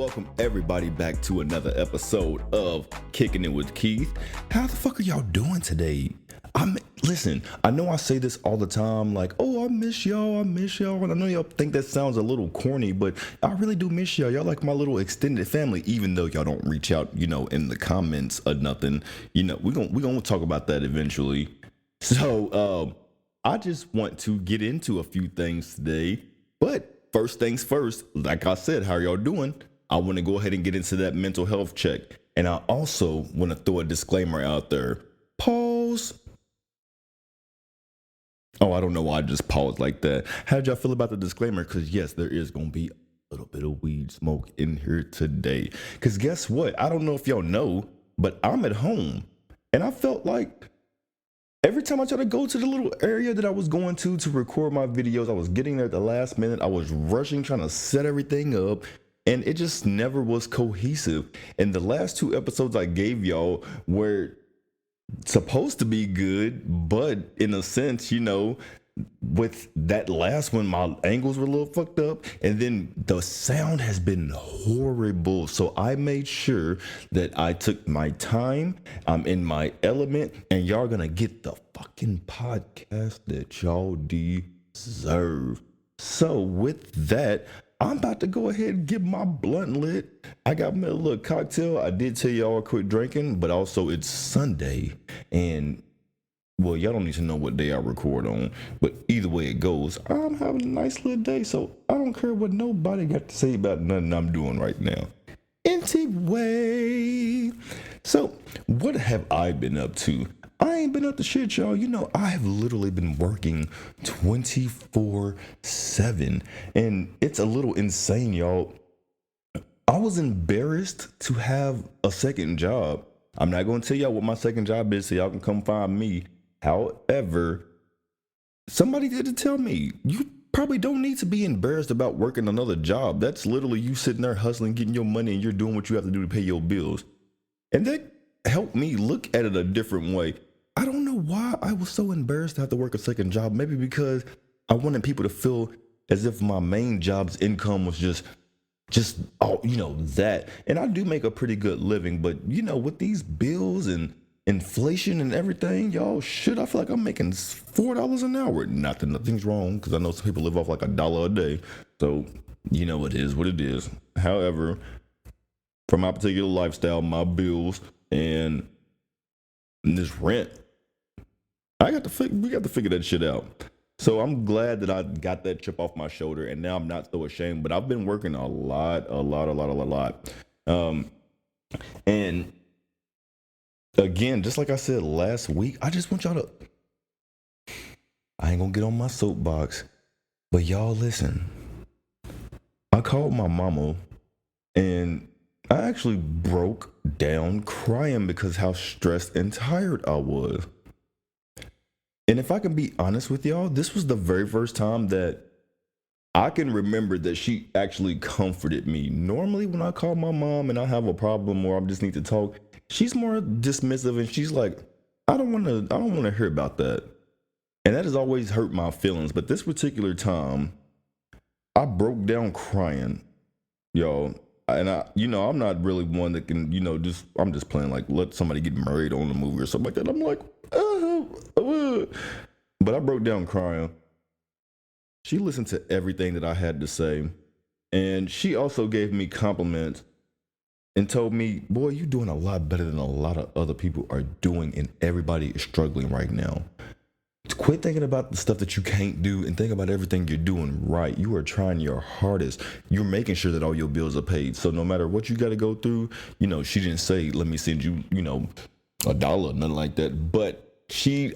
welcome everybody back to another episode of Kicking It with Keith. How the fuck are y'all doing today? Listen, I know I say this all the time, like, oh, I miss y'all, and I know y'all think that sounds a little corny, but I really do miss y'all. Y'all like my little extended family, even though y'all don't reach out, in the comments or nothing. We're gonna talk about that eventually. So, I just want to get into a few things today, but first things first, like I said, how are y'all doing? I want to go ahead and get into that mental health check. And I also want to throw a disclaimer out there. Pause. Oh, I don't know why I just paused like that. How did y'all feel about the disclaimer? Because yes, there is going to be a little bit of weed smoke in here today. Because guess what? I don't know if y'all know, but I'm at home. And I felt like every time I tried to go to the little area that I was going to record my videos, I was getting there at the last minute. I was rushing, trying to set everything up. And it just never was cohesive. And the last two episodes I gave y'all were supposed to be good, but in a sense, with that last one, my angles were a little fucked up. And then the sound has been horrible. So I made sure that I took my time. I'm in my element, and y'all gonna get the fucking podcast that y'all deserve. So with that, I'm about to go ahead and get my blunt lit. I got me a little cocktail. I did tell y'all I quit drinking, but also it's Sunday. And, well, y'all don't need to know what day I record on. But either way it goes, I'm having a nice little day. So I don't care what nobody got to say about nothing I'm doing right now. Anyway, so what have I been up to? I ain't been up to shit, y'all. I have literally been working 24/7, and it's a little insane, y'all. I was embarrassed to have a second job. I'm not going to tell y'all what my second job is so y'all can come find me. However, somebody did tell me, you probably don't need to be embarrassed about working another job. That's literally you sitting there hustling, getting your money, and you're doing what you have to do to pay your bills. And that helped me look at it a different way. I don't know why I was so embarrassed to have to work a second job. Maybe because I wanted people to feel as if my main job's income was just that. And I do make a pretty good living, but with these bills and inflation and everything, y'all, shit, I feel like I'm making $4 an hour. Not that nothing's wrong, because I know some people live off like $1 a day. So, it is what it is. However, for my particular lifestyle, my bills and this rent, we got to figure that shit out. So I'm glad that I got that chip off my shoulder, and now I'm not so ashamed. But I've been working a lot. And again, just like I said last week, I just want y'all to. I ain't gonna get on my soapbox, but y'all listen. I called my mama, and I actually broke down crying because how stressed and tired I was. And if I can be honest with y'all, this was the very first time that I can remember that she actually comforted me. Normally when I call my mom and I have a problem or I just need to talk, she's more dismissive and she's like, I don't want to hear about that. And that has always hurt my feelings. But this particular time, I broke down crying, y'all. And I'm not really one that can, I'm just playing like let somebody get married on a movie or something like that. I'm like, but I broke down crying. She listened to everything that I had to say. And she also gave me compliments and told me, boy, you're doing a lot better than a lot of other people are doing. And everybody is struggling right now. Quit thinking about the stuff that you can't do and think about everything you're doing right. You are trying your hardest. You're making sure that all your bills are paid. So no matter what you got to go through, she didn't say, let me send you, $1, nothing like that. But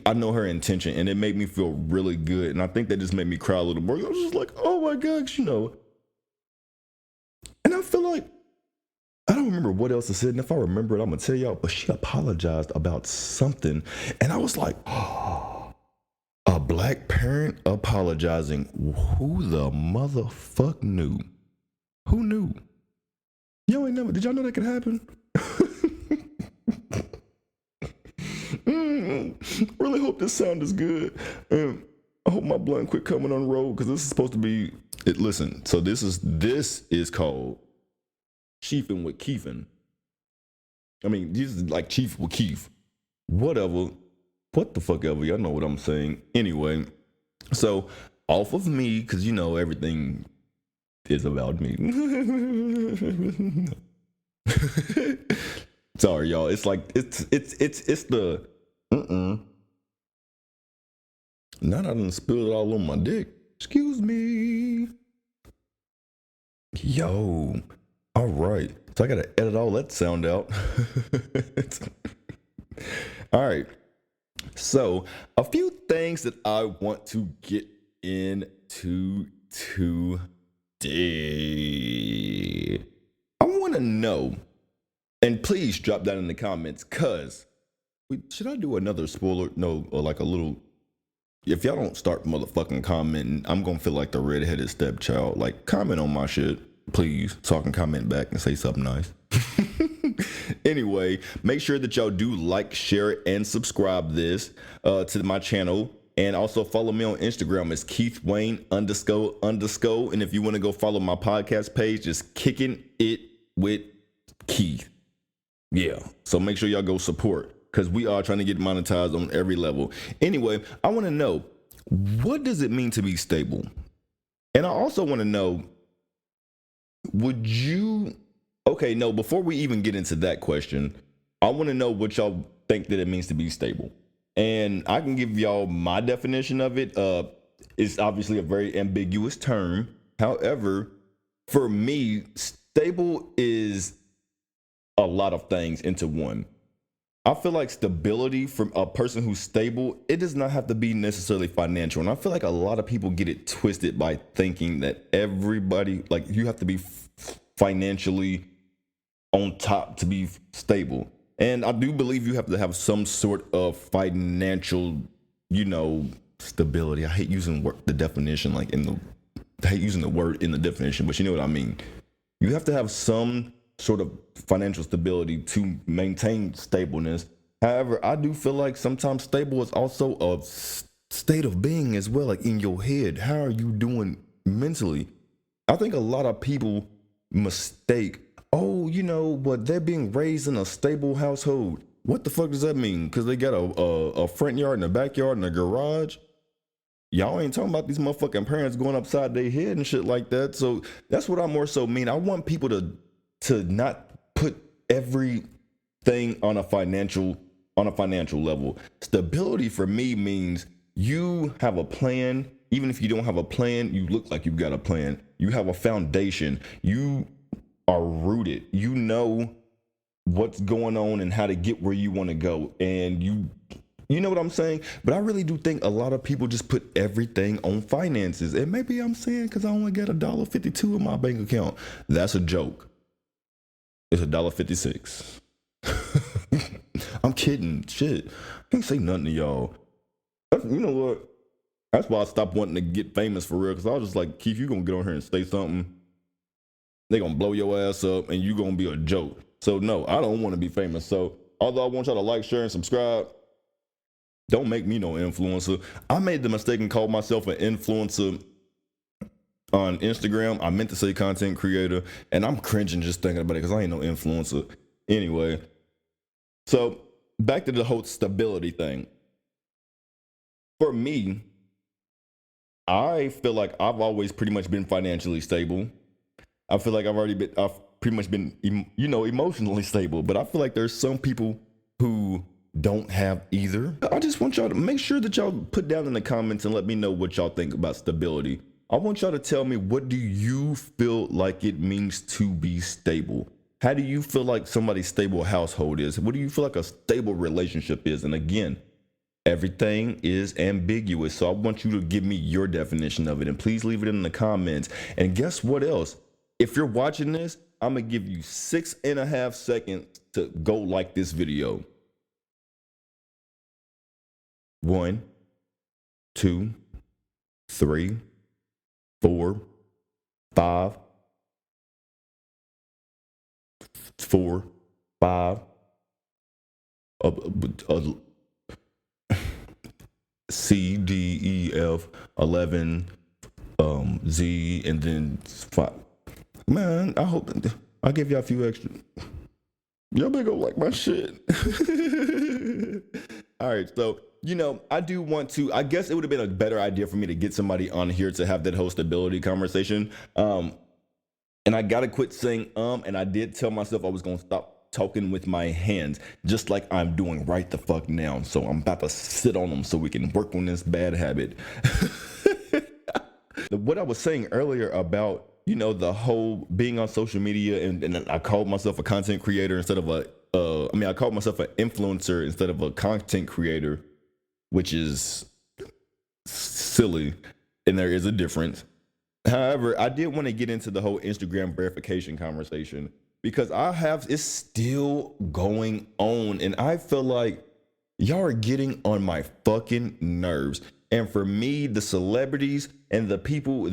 I know her intention, and it made me feel really good. And I think that just made me cry a little more. I was just like, oh my gosh, And I feel like, I don't remember what else to say. And if I remember it, I'm going to tell y'all. But she apologized about something. And I was like, oh. A black parent apologizing. Who the motherfuck knew? Who knew? Y'all ain't never. Did y'all know that could happen? Really hope this sound is good. I hope my blunt quit coming on the road because this is supposed to be. Listen. So this is called chiefing with Keefing. I mean, this is like Chief with Keef. Whatever. What the fuck ever. Y'all know what I'm saying. Anyway, so off of me, because you know everything is about me. Sorry, y'all. It's like it's the Now that I done spilled it all on my dick. Excuse me. Yo. All right. So I gotta edit all that sound out. All right. So a few things that I want to get into today. I want to know, and please drop that in the comments, cause should I do another spoiler? No, or like a little. If y'all don't start motherfucking commenting, I'm gonna feel like the redheaded stepchild. Like, comment on my shit, please, so I can comment back and say something nice. Anyway, make sure that y'all do like, share, and subscribe this to my channel. And also follow me on Instagram. It's KeithWayne__. And if you want to go follow my podcast page, it's Kicking It with Keith. Yeah. So make sure y'all go support, because we are trying to get monetized on every level. Anyway, I want to know, what does it mean to be stable? And I also want to know, would you... Okay, no, before we even get into that question, I want to know what y'all think that it means to be stable. And I can give y'all my definition of it. It's obviously a very ambiguous term. However, for me, stable is a lot of things into one. I feel like stability from a person who's stable, it does not have to be necessarily financial. And I feel like a lot of people get it twisted by thinking that everybody, like, you have to be financially on top to be stable. And I do believe you have to have some sort of financial, stability. I hate using the definition, I hate using the word in the definition, but you know what I mean. You have to have some sort of financial stability to maintain stableness. However, I do feel like sometimes stable is also a state of being as well, like in your head. How are you doing mentally? I think a lot of people mistake, but they're being raised in a stable household. What the fuck does that mean? Because they got a front yard and a backyard and a garage? Y'all ain't talking about these motherfucking parents going upside their head and shit like that. So that's what I more so mean. I want people to not put everything on a financial level. Stability for me means you have a plan. Even if you don't have a plan, you look like you've got a plan. You have a foundation. You are rooted. You know what's going on and how to get where you want to go. And you know what I'm saying? But I really do think a lot of people just put everything on finances. And maybe I'm saying because I only got $1.52 in my bank account. That's a joke. It's $1.56. I'm kidding. Shit. I can't say nothing to y'all. You know what? That's why I stopped wanting to get famous for real. Because I was just like, Keith, you going to get on here and say something. They going to blow your ass up and you going to be a joke. So no, I don't want to be famous. So although I want y'all to like, share, and subscribe, don't make me no influencer. I made the mistake and called myself an influencer on Instagram. I meant to say content creator, and I'm cringing just thinking about it because I ain't no influencer. Anyway, so back to the whole stability thing. For me, I feel like I've always pretty much been financially stable. I feel like I've pretty much been, emotionally stable, but I feel like there's some people who don't have either. I just want y'all to make sure that y'all put down in the comments and let me know what y'all think about stability. I want y'all to tell me, what do you feel like it means to be stable? How do you feel like somebody's stable household is? What do you feel like a stable relationship is? And again, everything is ambiguous. So I want you to give me your definition of it, and please leave it in the comments. And guess what else? If you're watching this, I'm going to give you 6.5 seconds to go like this video. 1, 2, 3, 4, 5, 4, 5, C, D, E, F, 11, Z, and then 5. Man, I hope I'll give y'all a few extra. Y'all better go like my shit. All right, so I do want to. I guess it would have been a better idea for me to get somebody on here to have that whole stability conversation. And I gotta quit saying and I did tell myself I was gonna stop talking with my hands, just like I'm doing right the fuck now. So I'm about to sit on them so we can work on this bad habit. What I was saying earlier about the whole being on social media, and I called myself a content creator instead of I called myself an influencer instead of a content creator, which is silly, and there is a difference. However, I did want to get into the whole Instagram verification conversation because it's still going on, and I feel like y'all are getting on my fucking nerves. And for me, the celebrities and the people,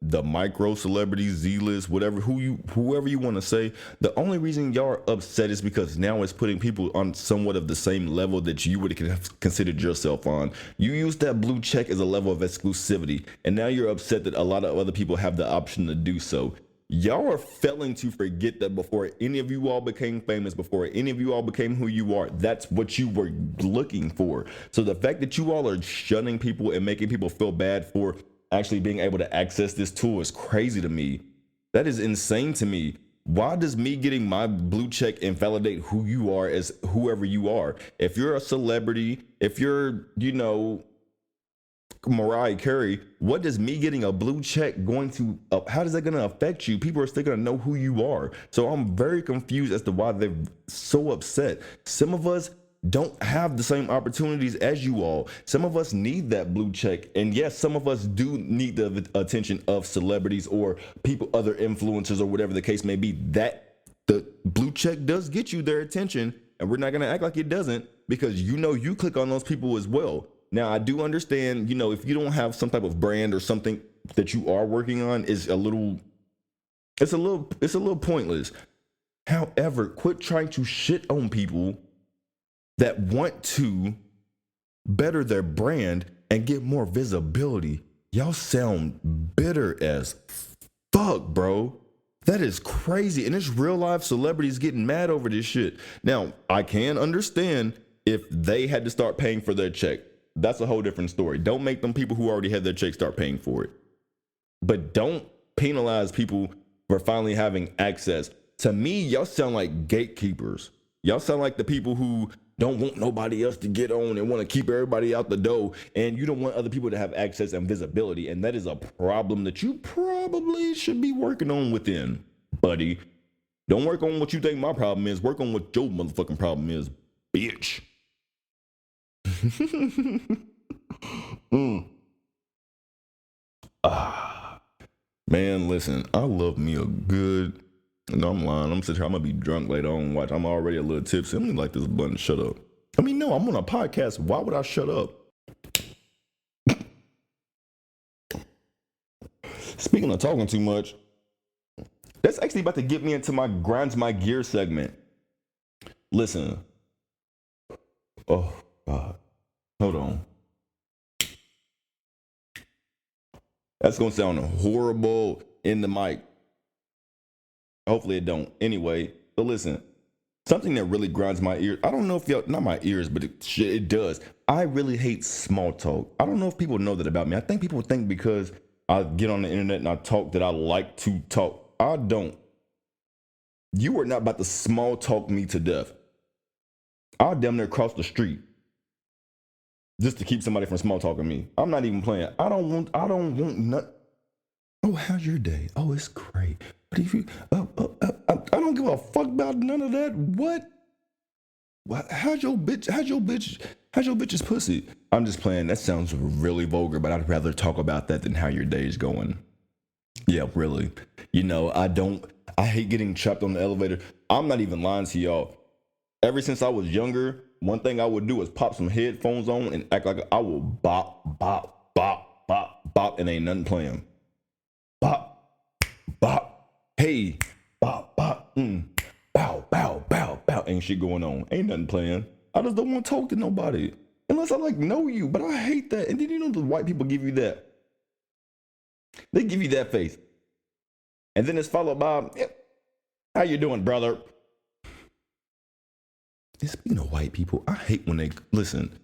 the micro celebrities, Z-list, whoever you want to say, the only reason y'all are upset is because now it's putting people on somewhat of the same level that you would have considered yourself on. You used that blue check as a level of exclusivity, and now you're upset that a lot of other people have the option to do so. Y'all are failing to forget that before any of you all became famous, before any of you all became who you are, that's what you were looking for. So the fact that you all are shunning people and making people feel bad for actually being able to access this tool is crazy to me. That is insane to me. Why does me getting my blue check invalidate who you are as whoever you are? If you're a celebrity, if you're, Mariah Carey, what does me getting a blue check how is that going to affect you? People are still going to know who you are. So I'm very confused as to why they're so upset. Some of us don't have the same opportunities as you all. Some of us need that blue check. And yes, some of us do need the attention of celebrities or people, other influencers or whatever the case may be. That the blue check does get you their attention. And we're not going to act like it doesn't, because you click on those people as well. Now, I do understand, if you don't have some type of brand or something that you are working on, it's a little pointless. However, quit trying to shit on people that want to better their brand and get more visibility. Y'all sound bitter as fuck, bro. That is crazy. And it's real life celebrities getting mad over this shit. Now, I can understand if they had to start paying for their check. That's a whole different story. Don't make them people who already had their check start paying for it. But don't penalize people for finally having access. To me, y'all sound like gatekeepers. Y'all sound like the people who don't want nobody else to get on and want to keep everybody out the door. And you don't want other people to have access and visibility. And that is a problem that you probably should be working on within, buddy. Don't work on what you think my problem is. Work on what your motherfucking problem is, bitch. Man, listen, I love me a good. No, I'm lying. I'm sitting here. I'm gonna be drunk later on. Watch. I'm already a little tipsy. I'm gonna like this button. Shut up. No, I'm on a podcast. Why would I shut up? Speaking of talking too much, that's actually about to get me into my grinds my gear segment. Listen. Oh God. Hold on. That's gonna sound horrible in the mic. Hopefully it don't. Anyway, but listen, something that really grinds my ears. I don't know if y'all, not my ears, but it does. I really hate small talk. I don't know if people know that about me. I think people think because I get on the internet and I talk that I like to talk. I don't. You are not about to small talk me to death. I'll damn near cross the street just to keep somebody from small talking me. I'm not even playing. I don't want none. Oh, how's your day? Oh, it's great. But if you, I don't give a fuck about none of that. What? How's your bitch's pussy? I'm just playing. That sounds really vulgar, but I'd rather talk about that than how your day is going. Yeah, really. I hate getting trapped on the elevator. I'm not even lying to y'all. Ever since I was younger, one thing I would do is pop some headphones on and act like I will bop, bop, bop, bop, bop, and ain't nothing playing. Bop, bop, hey, bop, bop, bow, bow, bow, bow, ain't shit going on. Ain't nothing playing. I just don't want to talk to nobody unless I know you, but I hate that. And then the white people give you that. They give you that face. And then it's followed by, How you doing, brother? And speaking of white people, I hate when they listen.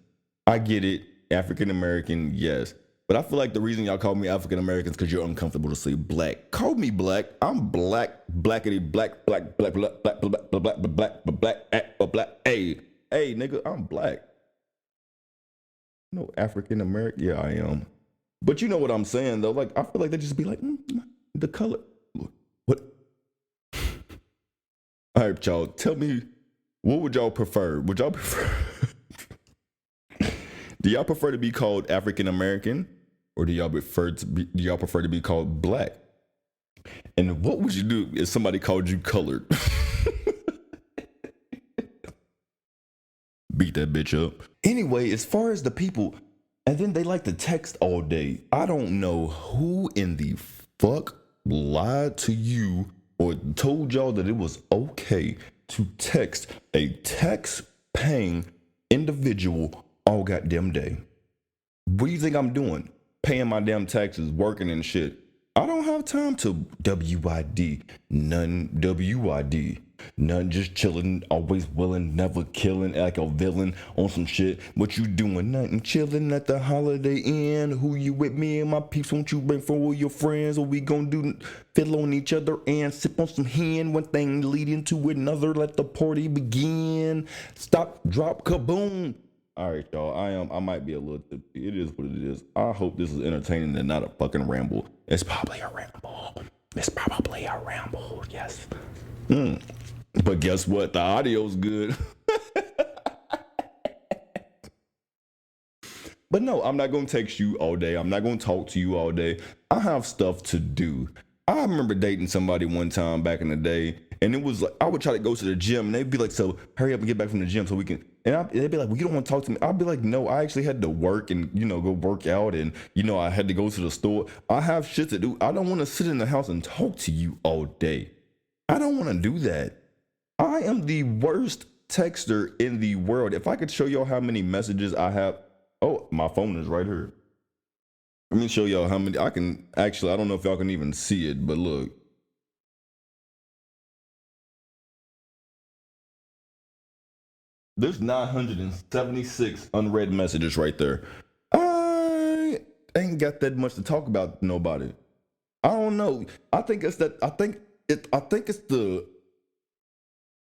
I get it, African American, yes. But I feel like the reason y'all call me African American is because you're uncomfortable to say black. Call me black. I'm black, blackity, black, black, black, black, black, black, black, black, black, black. Hey, nigga, I'm black. No, African American. Yeah, I am. But you know what I'm saying though. Like I feel like they just be like the color. What? All right, y'all. Tell me, what would y'all prefer? Would y'all prefer? Do y'all prefer to be called African American, or do y'all prefer to be called black? And what would you do if somebody called you colored? Beat that bitch up. Anyway, as far as the people, and then they like to text all day. I don't know who in the fuck lied to you or told y'all that it was okay to text a text paying individual all goddamn day. What do you think I'm doing? Paying my damn taxes, working and shit. I don't have time to WID. None WID. None just chilling, always willing, never killing, like a villain on some shit. What you doing? Nothing. Chilling at the Holiday Inn. Who you with? Me and my peeps. Won't you bring for all your friends? What we gonna do? Fiddle on each other and sip on some hen. One thing leading to another. Let the party begin. Stop, drop, kaboom. All right, y'all. I might be a little tipsy. It is what it is. I hope this is entertaining and not a fucking ramble. It's probably a ramble. Yes. But guess what? The audio's good. But no, I'm not going to text you all day. I'm not going to talk to you all day. I have stuff to do. I remember dating somebody one time back in the day, and it was like, I would try to go to the gym, and they'd be like, so hurry up and get back from the gym so we can, and they'd be like, well, you don't want to talk to me. I'd be like, no, I actually had to work and, go work out, and, I had to go to the store. I have shit to do. I don't want to sit in the house and talk to you all day. I don't want to do that. I am the worst texter in the world. If I could show y'all how many messages I have. Oh, my phone is right here. Let me show y'all how many. I don't know if y'all can even see it, but look. There's 976 unread messages right there. I ain't got that much to talk about nobody. I don't know. I think it's the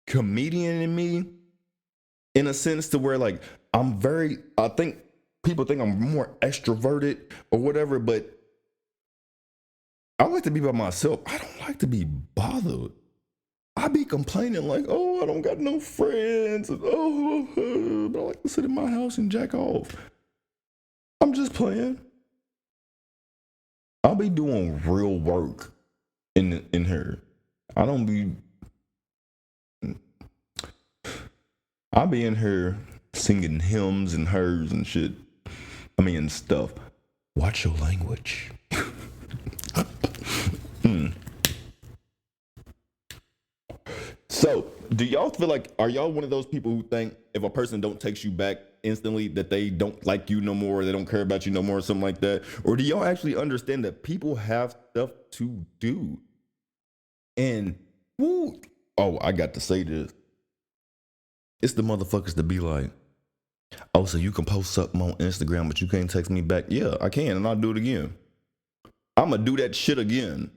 comedian in me, in a sense, to where like I think people think I'm more extroverted or whatever, but I like to be by myself. I don't like to be bothered. I be complaining like, oh, I don't got no friends. But I like to sit in my house and jack off. I'm just playing. I'll be doing real work in here. I'll be in here singing hymns and hers and shit. And stuff. Watch your language. So, do y'all feel like, are y'all one of those people who think if a person don't text you back instantly that they don't like you no more, or they don't care about you no more, or something like that? Or do y'all actually understand that people have stuff to do? And, I got to say this. It's the motherfuckers to be like, oh, so you can post something on Instagram, but you can't text me back? Yeah, I can, and I'll do it again. I'm going to do that shit again.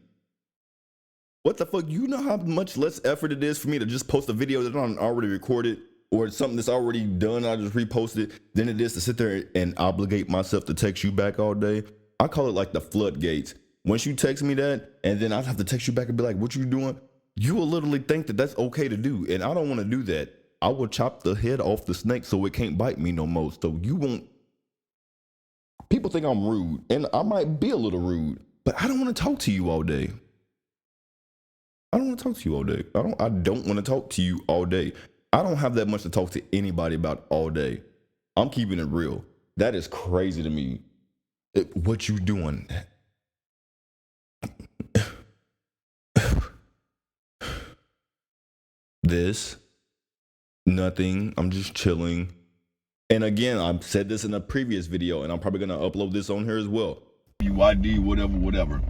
What the fuck? You know how much less effort it is for me to just post a video that I'm already recorded, or something that's already done, I just repost it, than it is to sit there and obligate myself to text you back all day? I call it like the floodgates. Once you text me that, and then I have to text you back and be like, what you doing? You will literally think that that's okay to do, and I don't want to do that. I will chop the head off the snake so it can't bite me no more. So you won't. People think I'm rude, and I might be a little rude, but I don't want to talk to you all day. I don't want to talk to you all day. I don't want to talk to you all day. I don't have that much to talk to anybody about all day. I'm keeping it real. That is crazy to me. What you doing? This. Nothing. I'm just chilling. And again, I've said this in a previous video, and I'm probably going to upload this on here as well. UID, whatever.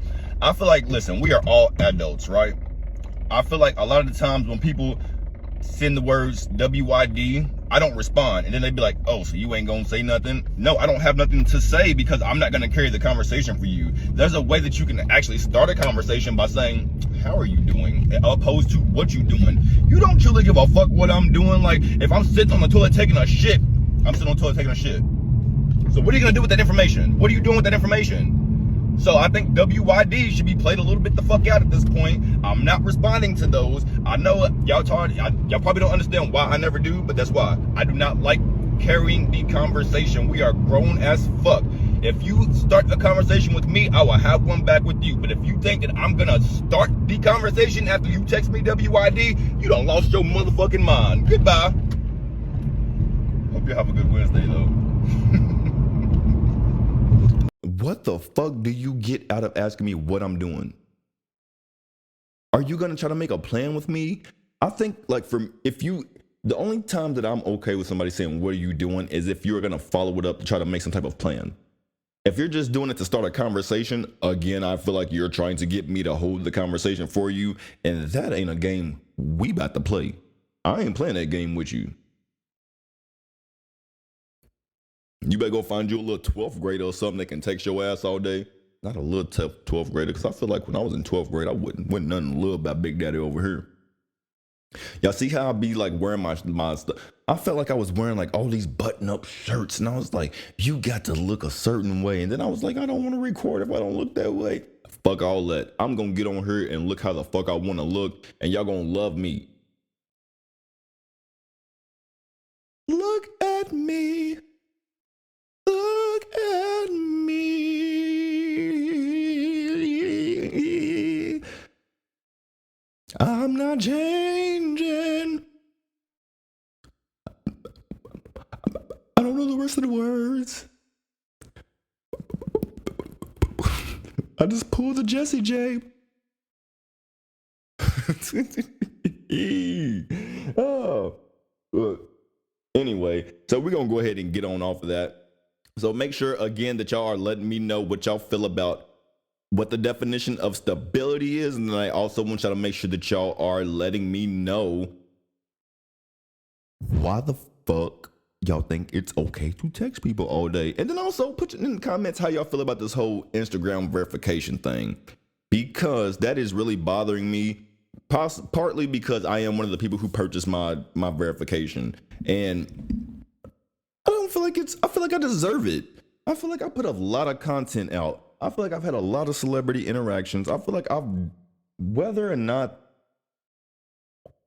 I feel like, listen, we are all adults, right? I feel like a lot of the times when people send the words WYD, I don't respond. And then they be like, oh, so you ain't gonna say nothing? No, I don't have nothing to say because I'm not gonna carry the conversation for you. There's a way that you can actually start a conversation by saying, how are you doing? Opposed to what you doing. You don't truly give a fuck what I'm doing. Like, if I'm sitting on the toilet taking a shit, I'm sitting on the toilet taking a shit. So what are you gonna do with that information? What are you doing with that information? So I think WYD should be played a little bit the fuck out at this point. I'm not responding to those. I know y'all probably don't understand why I never do, but that's why. I do not like carrying the conversation. We are grown as fuck. If you start a conversation with me, I will have one back with you. But if you think that I'm gonna start the conversation after you text me WYD, you done lost your motherfucking mind. Goodbye. Hope you have a good Wednesday though. What the fuck do you get out of asking me what I'm doing? Are you gonna try to make a plan with me? I think like the only time that I'm okay with somebody saying, what are you doing, is if you're gonna follow it up to try to make some type of plan. If you're just doing it to start a conversation, again, I feel like you're trying to get me to hold the conversation for you, and that ain't a game we about to play. I ain't playing that game with you. You better go find you a little 12th grader or something that can text your ass all day. Not a little 12th grader, because I feel like when I was in 12th grade, I wasn't nothing little about Big Daddy over here. Y'all see how I be like wearing my stuff? I felt like I was wearing like all these button-up shirts, and I was like, you got to look a certain way. And then I was like, I don't want to record if I don't look that way. Fuck all that. I'm going to get on here and look how the fuck I want to look, and y'all going to love me. Look at me. Look at me. I'm not changing. I don't know the rest of the words. I just pulled the Jesse J. Oh. Anyway, so we're going to go ahead and get on off of that. So make sure, again, that y'all are letting me know what y'all feel about what the definition of stability is. And then I also want y'all to make sure that y'all are letting me know why the fuck y'all think it's okay to text people all day. And then also put in the comments how y'all feel about this whole Instagram verification thing, because that is really bothering me. Partly because I am one of the people who purchased my verification, and I feel like I deserve it. I feel like I put a lot of content out. I feel like I've had a lot of celebrity interactions. I feel like whether or not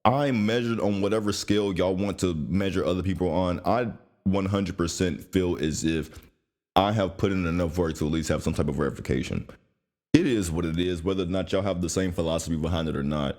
I'm measured on whatever scale y'all want to measure other people on, I 100% feel as if I have put in enough work to at least have some type of verification. It is what it is, whether or not y'all have the same philosophy behind it or not.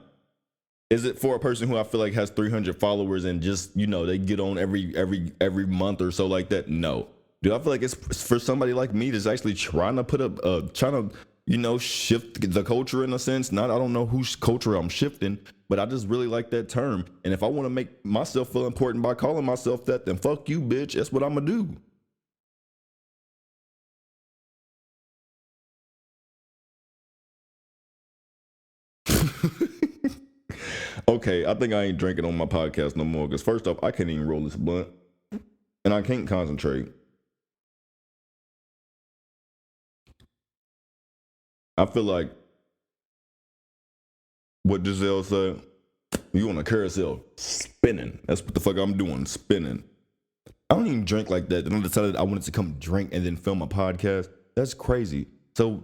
Is it for a person who I feel like has 300 followers and just, they get on every month or so like that? No. Do I feel like it's for somebody like me that's actually trying to shift the culture in a sense? I don't know whose culture I'm shifting, but I just really like that term. And if I want to make myself feel important by calling myself that, then fuck you, bitch. That's what I'm gonna do. Okay, I think I ain't drinking on my podcast no more, because first off, I can't even roll this blunt, and I can't concentrate. I feel like what Giselle said, you on a carousel, spinning. That's what the fuck I'm doing, spinning. I don't even drink like that. Then I decided I wanted to come drink and then film a podcast. That's crazy. So,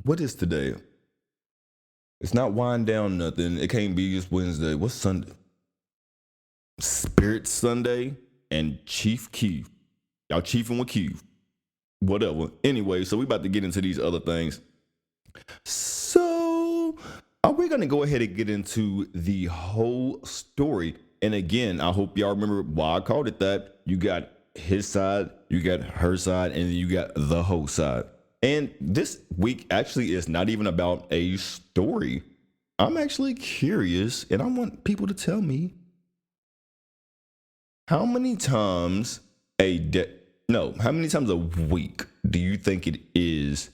what is today? It's not wind down nothing. It can't be just Wednesday. What's Sunday? Spirit Sunday and Chief Keef. Y'all chiefing with Keef. Whatever. Anyway, so we about to get into these other things. So, are we going to go ahead and get into the whole story? And again, I hope y'all remember why I called it that. You got his side, you got her side, and you got the whole side. And this week actually is not even about a story. I'm actually curious, and I want people to tell me how many times how many times a week do you think it is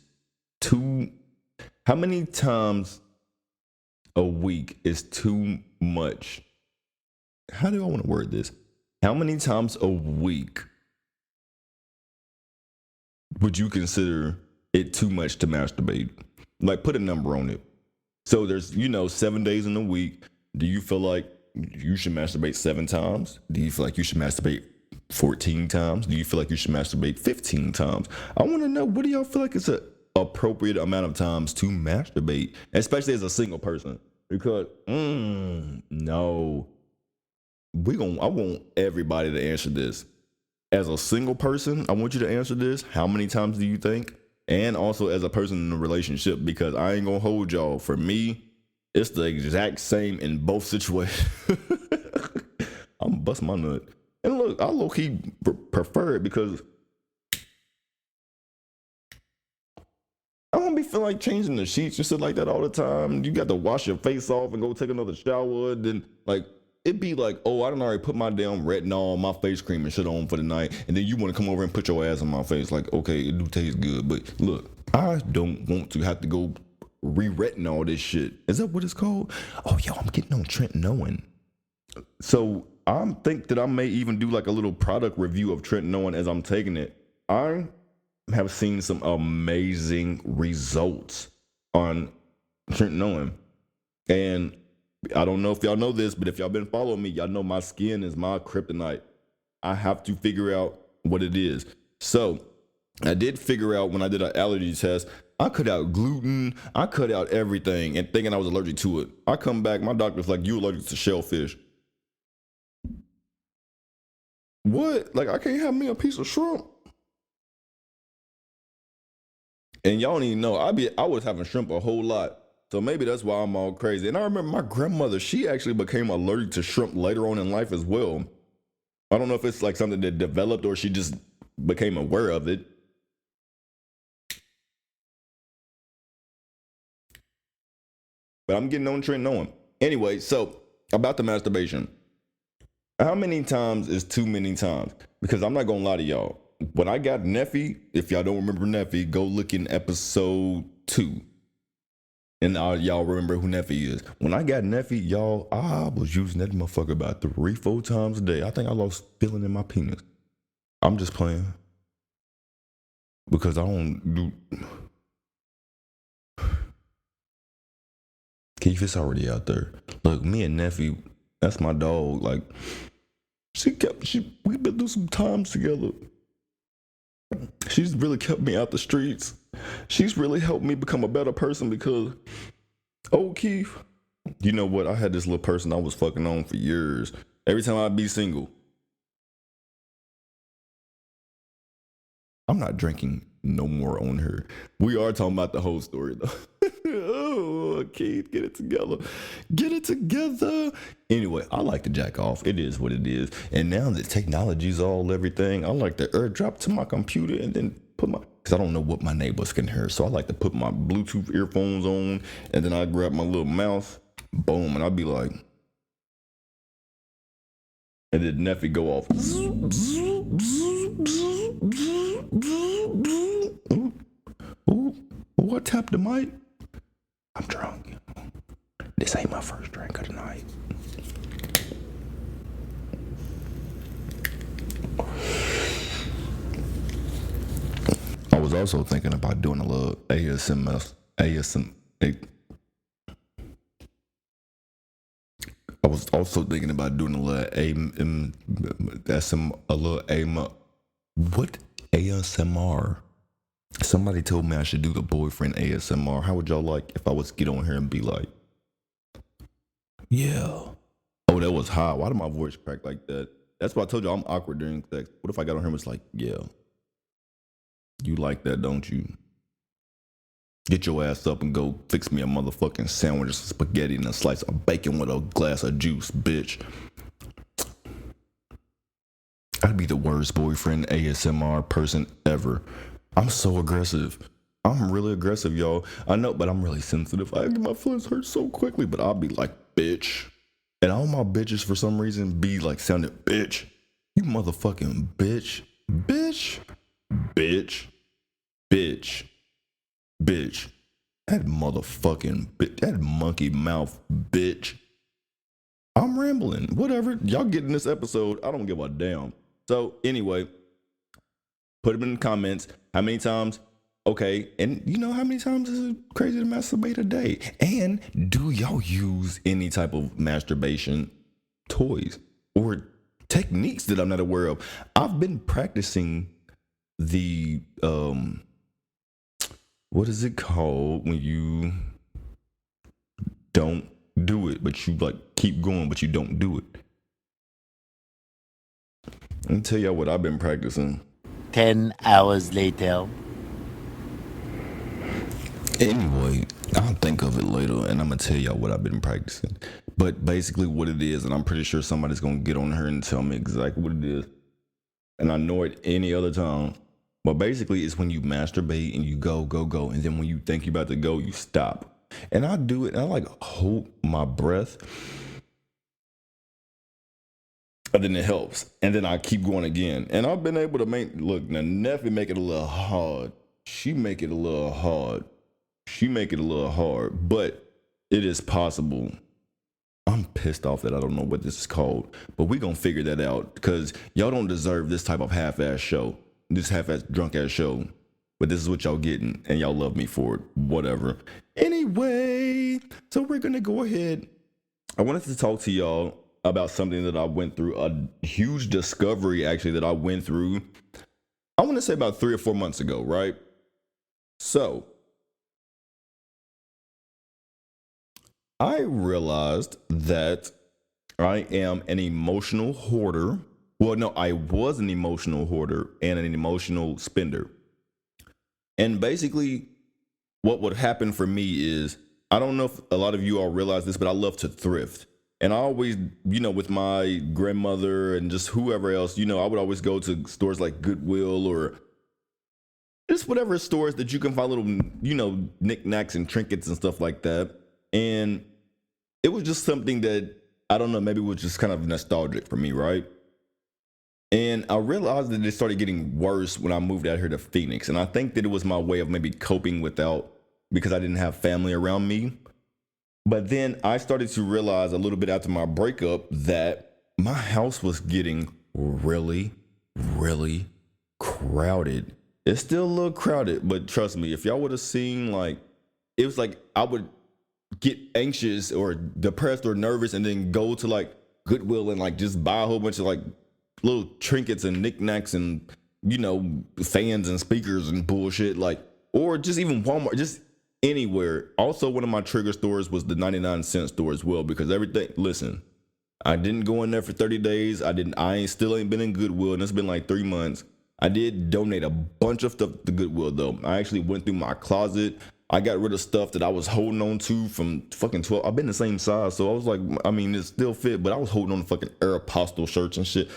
how many times a week is too much? How do I want to word this? How many times a week would you consider it too much to masturbate? Like, put a number on it. So there's, 7 days in a week. Do you feel like you should masturbate 7 times? Do you feel like you should masturbate 14 times? Do you feel like you should masturbate 15 times? I want to know, what do y'all feel like is an appropriate amount of times to masturbate, especially as a single person? Because, no. I want everybody to answer this. As a single person, I want you to answer this. How many times do you think? And also as a person in a relationship, because I ain't gonna hold y'all. For me, it's the exact same in both situations. I'm bust my nut. And look, I low-key prefer it because I don't be feeling like changing the sheets and shit like that all the time. You got to wash your face off and go take another shower. Then, like, it'd be like, oh, I done already put my damn retinol, my face cream and shit on for the night. And then you want to come over and put your ass on my face. Like, okay, it do taste good. But look, I don't want to have to go re-retinol this shit. Is that what it's called? Oh, yo, I'm getting on Trent Knowing. So I think that I may even do like a little product review of Trent Knowing as I'm taking it. I have seen some amazing results on Trent Knowing. And I don't know if y'all know this, but if y'all been following me, y'all know my skin is my kryptonite. I have to figure out what it is. So I did figure out when I did an allergy test, I cut out gluten, I cut out everything and thinking I was allergic to it. I come back, my doctor's like, you allergic to shellfish. What? Like, I can't have me a piece of shrimp? And y'all don't even know, I was having shrimp a whole lot. So maybe that's why I'm all crazy. And I remember my grandmother, she actually became allergic to shrimp later on in life as well. I don't know if it's like something that developed or she just became aware of it. But I'm getting on Trent Knowing. Anyway, so about the masturbation. How many times is too many times? Because I'm not going to lie to y'all. When I got Neffy, if y'all don't remember Neffy, go look in episode 2. And y'all remember who Neffy is. When I got Neffy, y'all, I was using that motherfucker about 3-4 times a day. I think I lost feeling in my penis. I'm just playing. Because I don't do... Keith, it's already out there. Look, me and Neffy, that's my dog. Like, we've been through some times together. She's really kept me out the streets. She's really helped me become a better person because, oh, Keith, you know what? I had this little person I was fucking on for years. Every time I'd be single. I'm not drinking no more on her. We are talking about the whole story, though. Oh, Keith, get it together. Get it together. Anyway, I like to jack off. It is what it is. And now that technology's all everything, I like to airdrop to my computer and then because I don't know what my neighbors can hear. So I like to put my Bluetooth earphones on and then I grab my little mouse, boom, and I'll be like, and then Neffy go off. Ooh, I tapped the mic. I'm drunk. This ain't my first drink of the night. I was also thinking about doing a little ASMR. I was also thinking about doing a little what ASMR? Somebody told me I should do the boyfriend ASMR. How would y'all like if I was to get on here and be like, yeah. Oh, that was hot. Why did my voice crack like that? That's why I told you I'm awkward during sex. What if I got on here and was like, yeah, you like that, don't you? Get your ass up and go fix me a motherfucking sandwich, some spaghetti, and a slice of bacon with a glass of juice, bitch. I'd be the worst boyfriend ASMR person ever. I'm so aggressive. I'm really aggressive, y'all. I know, but I'm really sensitive. I get my feelings hurt so quickly, but I'll be like, bitch. And all my bitches, for some reason, be like sounding, bitch. You motherfucking bitch. Bitch. Bitch. Bitch. Bitch. That motherfucking bitch, that monkey mouth bitch. I'm rambling. Whatever. Y'all get in this episode. I don't give a damn. So anyway, put them in the comments. How many times? Okay. And you know how many times is it crazy to masturbate a day? And do y'all use any type of masturbation toys or techniques that I'm not aware of? I've been practicing the what is it called when you don't do it, but you like keep going, but you don't do it? Let me tell y'all what I've been practicing. 10 hours later. Anyway, I'll think of it later and I'm gonna tell y'all what I've been practicing. But basically what it is, and I'm pretty sure somebody's gonna get on her and tell me exactly what it is. And I know it any other time. But basically it's when you masturbate and you go, and then when you think you're about to go, you stop. And I do it and I like hold my breath. And then it helps. And then I keep going again. And I've been able to look, now Neffy make it a little hard. She make it a little hard. But it is possible. I'm pissed off that I don't know what this is called, but we gonna figure that out because y'all don't deserve this type of half-ass show, this half-ass drunk-ass show. But this is what y'all getting, and y'all love me for it. Whatever. Anyway, so we're gonna go ahead. I wanted to talk to y'all about something that I went through, a huge discovery actually that I went through. I want to say about 3 or 4 months ago, right? So I realized that I am an emotional hoarder. Well, no, I was an emotional hoarder and an emotional spender. And basically, what would happen for me is, I don't know if a lot of you all realize this, but I love to thrift. And I always, with my grandmother and just whoever else, I would always go to stores like Goodwill or just whatever stores that you can find little, knickknacks and trinkets and stuff like that. And it was just something that, I don't know, maybe it was just kind of nostalgic for me, right? And I realized that it started getting worse when I moved out here to Phoenix. And I think that it was my way of maybe coping because I didn't have family around me. But then I started to realize a little bit after my breakup that my house was getting really, really crowded. It's still a little crowded, but trust me, if y'all would have seen, it was like I would get anxious or depressed or nervous and then go to Goodwill and just buy a whole bunch of little trinkets and knickknacks and fans and speakers and bullshit, or just even Walmart, just anywhere. Also, one of my trigger stores was the 99-cent store as well, because everything, listen, I didn't go in there for 30 days. I still ain't been in Goodwill, and it's been 3 months. I did donate a bunch of stuff to Goodwill though. I actually went through my closet. I got rid of stuff that I was holding on to from fucking 12. I've been the same size, so I was like, it still fit, but I was holding on to fucking Aeropostale shirts and shit.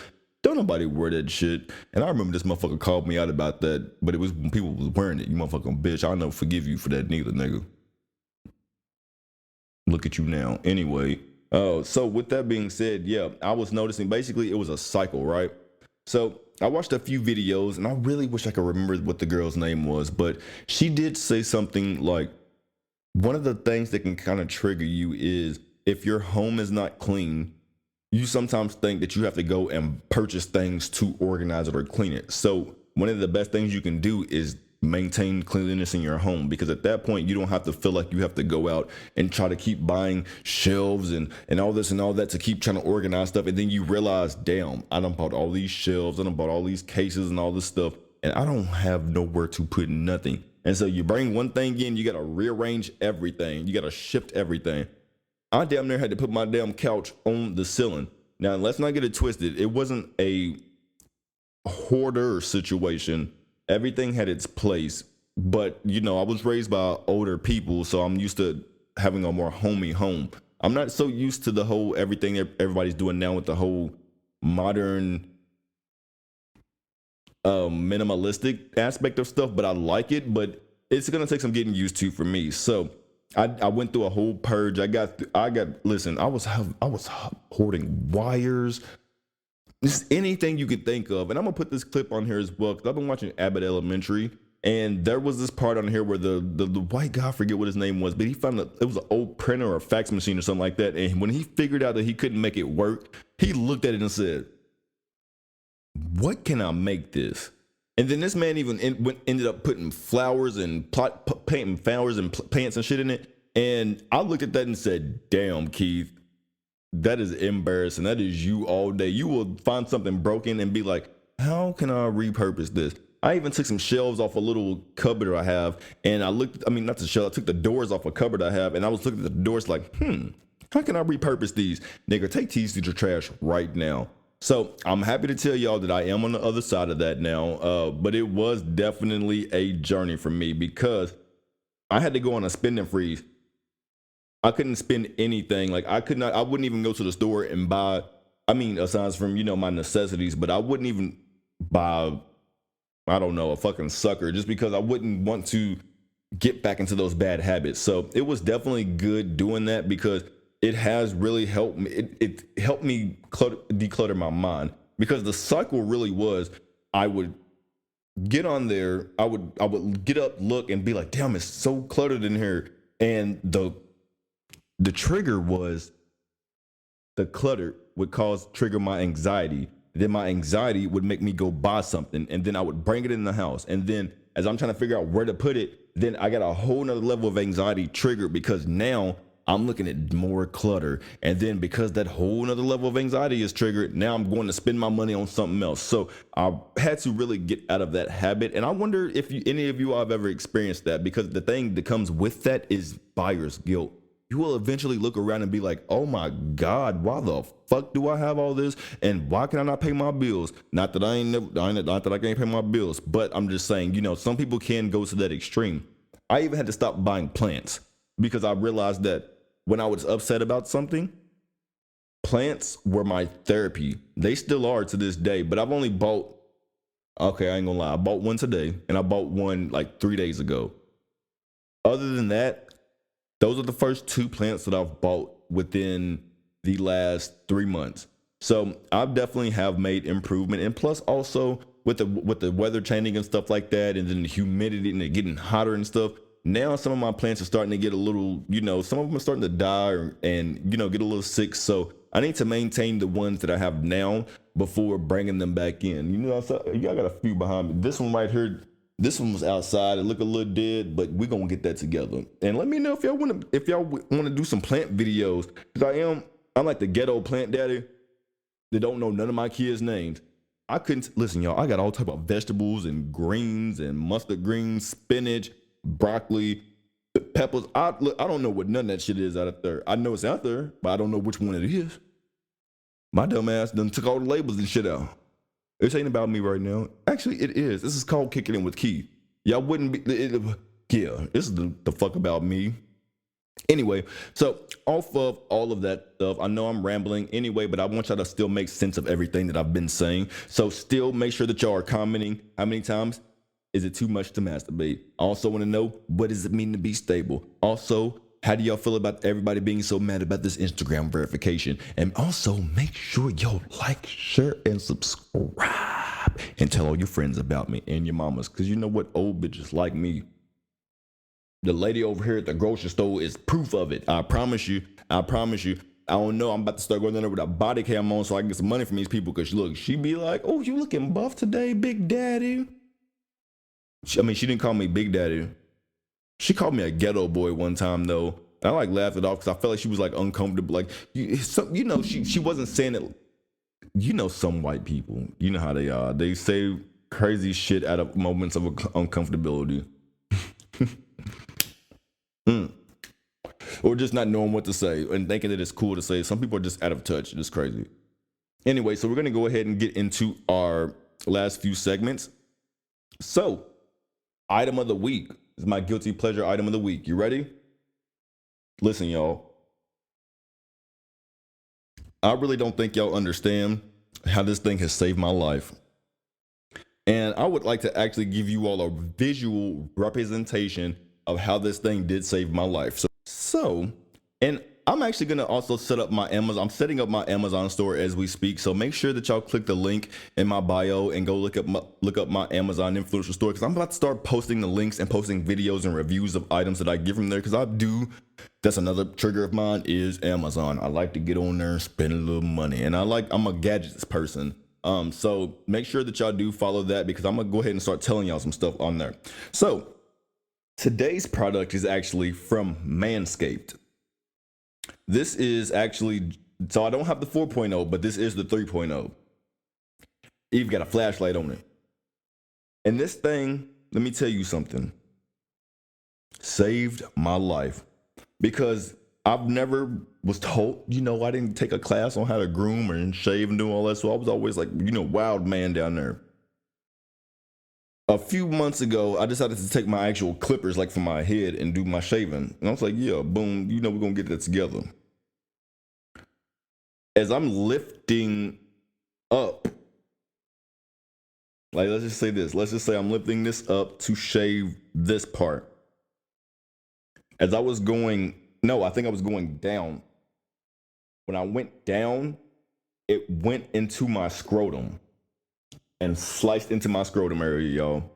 Don't nobody wear that shit. And I remember this motherfucker called me out about that, but it was when people was wearing it. You motherfucking bitch. I'll never forgive you for that neither, nigga. Look at you now. Anyway, so with that being said, yeah, I was noticing basically it was a cycle, right? So I watched a few videos and I really wish I could remember what the girl's name was, but she did say something like, one of the things that can kind of trigger you is if your home is not clean, you sometimes think that you have to go and purchase things to organize it or clean it. So one of the best things you can do is maintain cleanliness in your home, because at that point you don't have to feel like you have to go out and try to keep buying shelves and all this and all that to keep trying to organize stuff. And then you realize, damn, I done bought all these shelves, I done bought all these cases and all this stuff, and I don't have nowhere to put nothing. And so you bring one thing in, you got to rearrange everything. You got to shift everything. I damn near had to put my damn couch on the ceiling. Now, let's not get it twisted. It wasn't a hoarder situation. Everything had its place. But, I was raised by older people, so I'm used to having a more homey home. I'm not so used to the whole everything everybody's doing now with the whole modern minimalistic aspect of stuff, but I like it. But it's going to take some getting used to for me. So I went through a whole purge. Listen, I was hoarding wires, just anything you could think of. And I'm gonna put this clip on here as well, because I've been watching Abbott Elementary, And there was this part on here where the white guy, I forget what his name was, but he found it was an old printer or a fax machine or something like that. And when he figured out that he couldn't make it work, he looked at it and said, what can I make this? And then this man even ended up putting flowers and painting flowers and plants and shit in it. And I looked at that and said, damn, Keith, that is embarrassing. That is you all day. You will find something broken and be like, how can I repurpose this? I even took some shelves off a little cupboard I have, and not the shelf, I took the doors off a cupboard I have, and I was looking at the doors like, how can I repurpose these? Nigga, take these to the trash right now. So I'm happy to tell y'all that I am on the other side of that now, but it was definitely a journey for me because I had to go on a spending freeze. I couldn't spend anything. Like I wouldn't even go to the store and buy, aside from, my necessities, but I wouldn't even buy, I don't know, a fucking sucker just because I wouldn't want to get back into those bad habits. So it was definitely good doing that because it has really helped me. It helped me declutter my mind because the cycle really was, I would get on there, I would get up, look and be like, damn, it's so cluttered in here. And the trigger was the clutter would trigger my anxiety. Then my anxiety would make me go buy something. And then I would bring it in the house. And then as I'm trying to figure out where to put it, then I got a whole nother level of anxiety triggered because now I'm looking at more clutter. And then because that whole nother level of anxiety is triggered, now I'm going to spend my money on something else. So I had to really get out of that habit. And I wonder if any of you have ever experienced that, because the thing that comes with that is buyer's guilt. You will eventually look around and be like, oh my God, why the fuck do I have all this? And why can I not pay my bills? Not that not that I can't pay my bills, but I'm just saying, some people can go to that extreme. I even had to stop buying plants because I realized that when I was upset about something, plants were my therapy. They still are to this day, but I've only bought, okay, I ain't gonna lie, I bought one today and I bought one like 3 days ago. Other than that, those are the first 2 plants that I've bought within the last 3 months. So I definitely have made improvement. And plus also with the weather changing and stuff like that, and then the humidity and it getting hotter and stuff, now some of my plants are starting to get a little, some of them are starting to die and get a little sick. So I need to maintain the ones that I have now before bringing them back in. So y'all got a few behind me. This one right here, this one was outside. It looked a little dead, but we're gonna get that together. And let me know if y'all want to do some plant videos, because I'm like the ghetto plant daddy that don't know none of my kids' names. I couldn't listen, y'all. I got all type of vegetables and greens and mustard greens, spinach, broccoli, peppers. I don't know what none of that shit is out there. I know it's out there, but I don't know which one it is. My dumb ass done took all the labels and shit out. This ain't about me right now. Actually, it is. This is called Kicking In with Keith. Y'all wouldn't be, yeah, this is the fuck about me. Anyway, so off of all of that stuff, I know I'm rambling anyway, but I want y'all to still make sense of everything that I've been saying. So still make sure that y'all are commenting. How many times is it too much to masturbate? I also want to know, what does it mean to be stable? Also, how do y'all feel about everybody being so mad about this Instagram verification? And also make sure y'all like, share, and subscribe. And tell all your friends about me and your mamas. Because you know what? Old bitches like me. The lady over here at the grocery store is proof of it. I promise you. I don't know. I'm about to start going in there with a body cam on so I can get some money from these people. Because look, she be like, oh, you looking buff today, Big Daddy? She didn't call me Big Daddy. She called me a ghetto boy one time though. And I laughed it off because I felt like she was like uncomfortable. Like, she wasn't saying it. Some white people, you know how they are. They say crazy shit out of moments of uncomfortability. Or just not knowing what to say and thinking that it's cool to say. Some people are just out of touch. It's crazy. Anyway, so we're going to go ahead and get into our last few segments. So, item of the week. This is my guilty pleasure item of the week. You ready? Listen, y'all. I really don't think y'all understand how this thing has saved my life. And I would like to actually give you all a visual representation of how this thing did save my life. And I'm actually gonna also set up my Amazon. I'm setting up my Amazon store as we speak. So make sure that y'all click the link in my bio and go look up my Amazon influencer store, because I'm about to start posting the links and posting videos and reviews of items that I get from there. Because I do. That's another trigger of mine is Amazon. I like to get on there and spend a little money, and I'm a gadgets person. So make sure that y'all do follow that, because I'm gonna go ahead and start telling y'all some stuff on there. So today's product is actually from Manscaped. This is actually, so I don't have the 4.0, but this is the 3.0. You've got a flashlight on it. And this thing, let me tell you something, saved my life, because I've never was told, I didn't take a class on how to groom and shave and do all that. So I was always like, wild man down there. A few months ago, I decided to take my actual clippers, like for my head, and do my shaving. And I was like, yeah, boom, we're going to get that together. As I'm lifting up, like, let's just say this. Let's just say I'm lifting this up to shave this part. As I was going, no, I think I was going down. When I went down, it went into my scrotum and sliced into my scrotum area, y'all.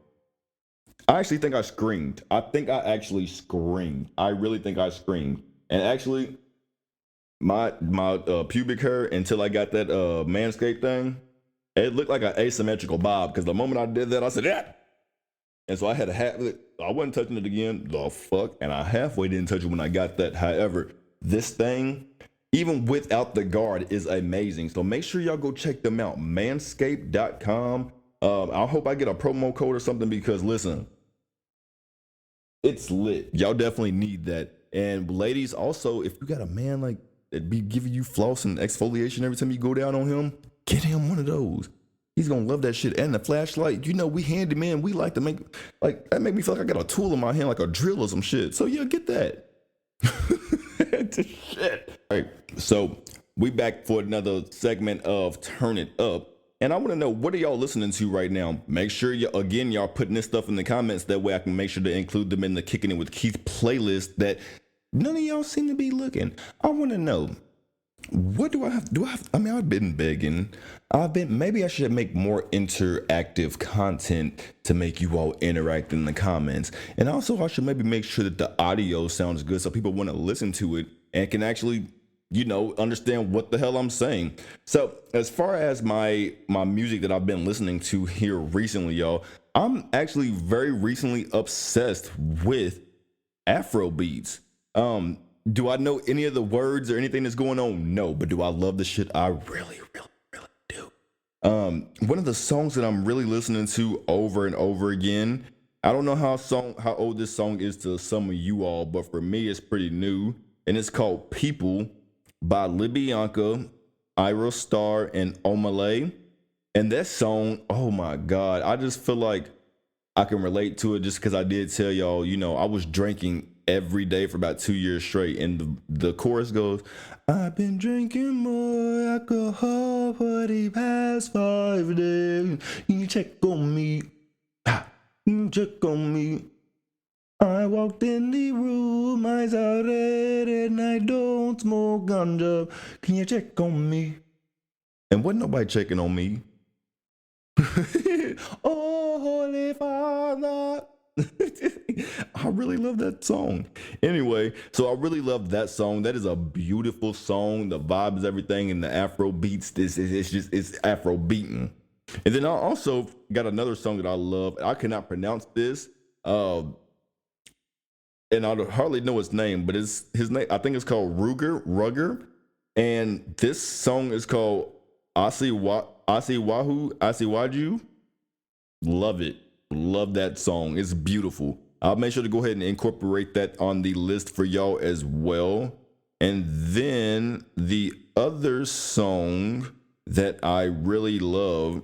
I actually think I screamed. I think I actually screamed. I really think I screamed. And actually, my pubic hair, until I got that Manscaped thing, it looked like an asymmetrical bob, because the moment I did that, I said, yeah. And so I had to have it. I wasn't touching it again. The fuck? And I halfway didn't touch it when I got that. However, this thing, even without the guard, is amazing. So make sure y'all go check them out. Manscaped.com. I hope I get a promo code or something, because listen, it's lit. Y'all definitely need that. And ladies, also, if you got a man like that be giving you floss and exfoliation every time you go down on him, get him one of those. He's gonna love that shit. And the flashlight, we handyman. We like to make, like, that make me feel like I got a tool in my hand, like a drill or some shit. So yeah, get that. Shit. All right, so we back for another segment of Turn It Up. And I want to know, what are y'all listening to right now? Make sure y'all putting this stuff in the comments. That way I can make sure to include them in the Kicking It With Keith playlist that none of y'all seem to be looking. I want to know, what do I have? I mean, I've been begging. Maybe I should make more interactive content to make you all interact in the comments. And also, I should maybe make sure that the audio sounds good, so people want to listen to it and can actually, understand what the hell I'm saying. So as far as my music that I've been listening to here recently, y'all, I'm actually very recently obsessed with Afro beats. Do I know any of the words or anything that's going on? No, but do I love the shit? I really, really, really do. One of the songs that I'm really listening to over and over again, I don't know how old this song is to some of you all, but for me, it's pretty new. And it's called People by Libianca, Ira Star, and Omale. And that song, oh my God, I just feel like I can relate to it, just because I did tell y'all, I was drinking every day for about 2 years straight. And the chorus goes, I've been drinking more alcohol for the past 5 days. You check on me. You check on me. I walked in the room, eyes are red, and I don't smoke ganja. Can you check on me? And wasn't nobody checking on me. Oh, Holy Father. I really love that song. Anyway, so I really love that song. That is a beautiful song. The vibes, everything, and the Afro beats. It's Afro beating. And then I also got another song that I love. I cannot pronounce this. And I hardly know his name, but it's his name. I think it's called Rugger. And this song is called Asiwaju. Love it. Love that song. It's beautiful. I'll make sure to go ahead and incorporate that on the list for y'all as well. And then the other song that I really love.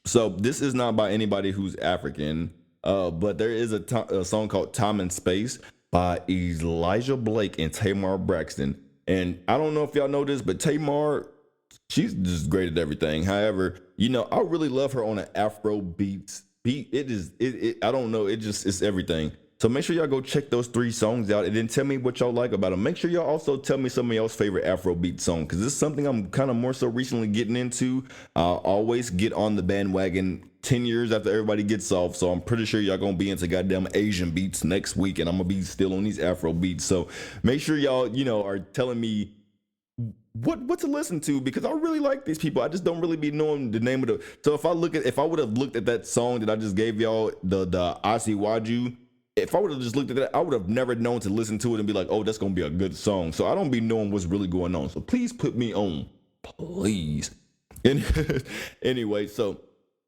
So this is not by anybody who's African, but there is a song called Time and Space by Elijah Blake and Tamar Braxton. And I don't know if y'all know this, but Tamar, she's just great at everything. However, I really love her on an Afro beat. I don't know. It's everything. So make sure y'all go check those 3 songs out and then tell me what y'all like about them. Make sure y'all also tell me some of y'all's favorite Afrobeat song, because this is something I'm kind of more so recently getting into. I'll always get on the bandwagon 10 years after everybody gets off, so I'm pretty sure y'all gonna be into goddamn Asian beats next week, and I'm gonna be still on these Afro beats. So make sure y'all, are telling me what to listen to, because I really like these people. I just don't really be knowing the name of the. So if I would have looked at that song that I just gave y'all, the Asi Waju. If I would have just looked at that, I would have never known to listen to it and be like, oh, that's gonna be a good song. So I don't be knowing what's really going on. So please put me on, please. And anyway, so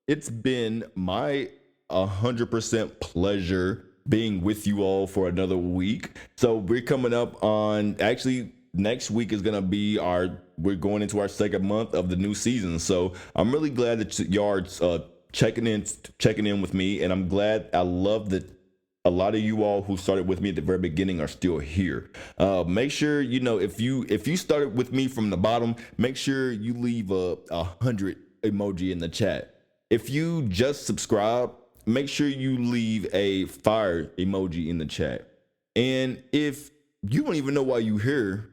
it's been my 100% pleasure being with you all for another week. So we're coming up on, actually next week is gonna be we're going into our second month of the new season. So I'm really glad that y'all are checking in with me, and I'm glad. I love that a lot of you all who started with me at the very beginning are still here. Make sure, if you started with me from the bottom, make sure you leave a 100 emoji in the chat. If you just subscribe, make sure you leave a fire emoji in the chat. And if you don't even know why you're here,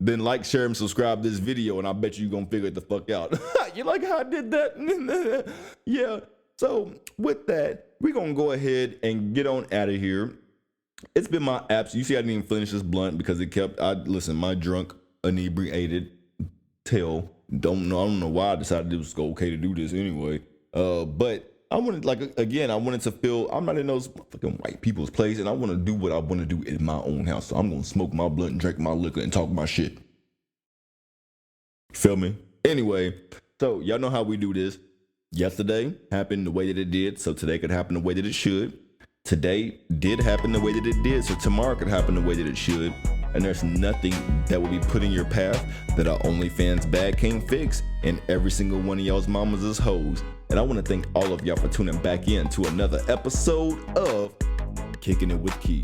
then like, share, and subscribe this video, and I bet you're gonna figure it the fuck out. You like how I did that? Yeah. So with that, we're gonna go ahead and get on out of here. It's been my apps. You see, I didn't even finish this blunt because my drunk, inebriated tail. I don't know why I decided it was okay to do this anyway. But I wanted, I wanted to feel I'm not in those fucking white people's place, and I want to do what I want to do in my own house. So I'm gonna smoke my blunt and drink my liquor and talk my shit. Feel me? Anyway, so y'all know how we do this. Yesterday happened the way that it did, so today could happen the way that it should. Today did happen the way that it did, so tomorrow could happen the way that it should. And there's nothing that will be put in your path that our OnlyFans bag can't fix. And every single one of y'all's mamas is hoes. And I want to thank all of y'all for tuning back in to another episode of Kicking It with Key.